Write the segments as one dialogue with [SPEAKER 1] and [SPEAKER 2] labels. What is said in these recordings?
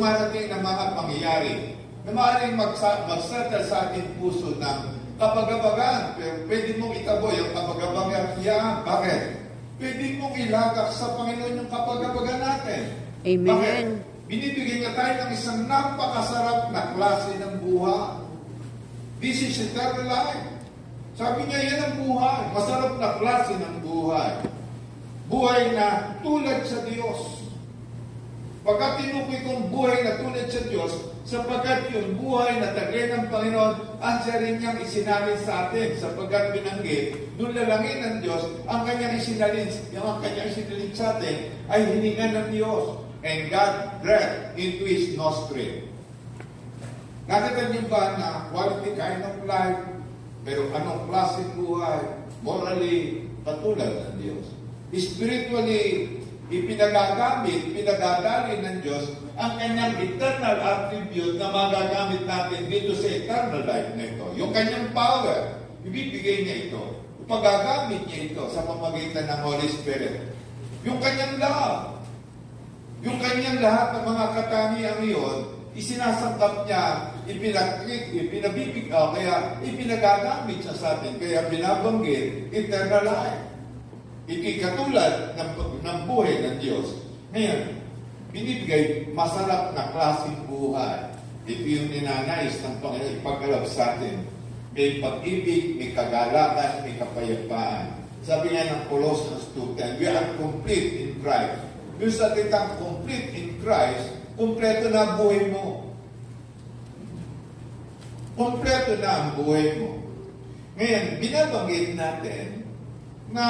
[SPEAKER 1] dumarating na mga pangyayari na maaaring magsatal sa ating puso ng kapagabagan. Pero pwede mong itaboy ang kapagabagan yan. Bakit? Pwede mong ilagak sa Panginoon yung kapagabagan natin.
[SPEAKER 2] Amen.
[SPEAKER 1] Bakit? Binibigyan niya tayo ng isang napakasarap na klase ng buhay. This is eternal life. Sabi niya, yan ang buhay. Masarap na klase ng buhay. Buhay na tulad sa Diyos. Pagka tinukoy kong buhay na tulad sa Diyos, sapagkat yung buhay na tagay ng Panginoon, ang siya rin niyang isinalin sa atin. Sapagkat binanggit, doon lalangin ng Diyos, ang kanyang isinalin sa atin ay hiningan ng Diyos. And God breathed into His nostril. Nakita niyo ba na quality kind of life, pero anong klaseng buhay? Morally, katulad ng Diyos. Spiritually, ipinagagamit, pinagdadali ng Diyos ang kanyang eternal attribute na magagamit natin dito sa eternal life na ito. Yung kanyang power, ibibigay niya ito. Pagagamit niya ito sa pamamagitan ng Holy Spirit. Yung kanyang love, yung kanyang lahat ng mga katangiang iyon, isinasangkap niya, kaya ipinagagamit siya sa atin. Kaya binabanggit, eternal life. Ikikatulad ng buhay ng Diyos. Ngayon, binibigay masarap na klaseng buhay. Ito yung ninanais ng Panginoon ipagkalab sa atin. May pag-ibig, may kagalakan, may kapayapaan. Sabi nga ng Colossians 2:10, we are complete in Christ. Yung salitang complete in Christ, kumpleto na ang buhay mo. Kumpleto na ang buhay mo. Ngayon, binabanggit natin na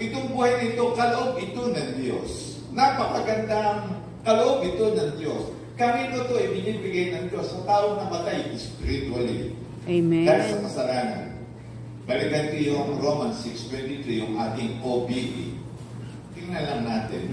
[SPEAKER 1] itong buhay nito, kaloob ito ng Diyos. Napakagandang kaloob ito ng Diyos. Kanino ito ay binibigay ng Diyos sa taong namatay spiritually.
[SPEAKER 2] Amen.
[SPEAKER 1] Dahil sa kasalanan. Balikan ko yung Romans 6:23, yung ating OBE. Tingnan lang natin.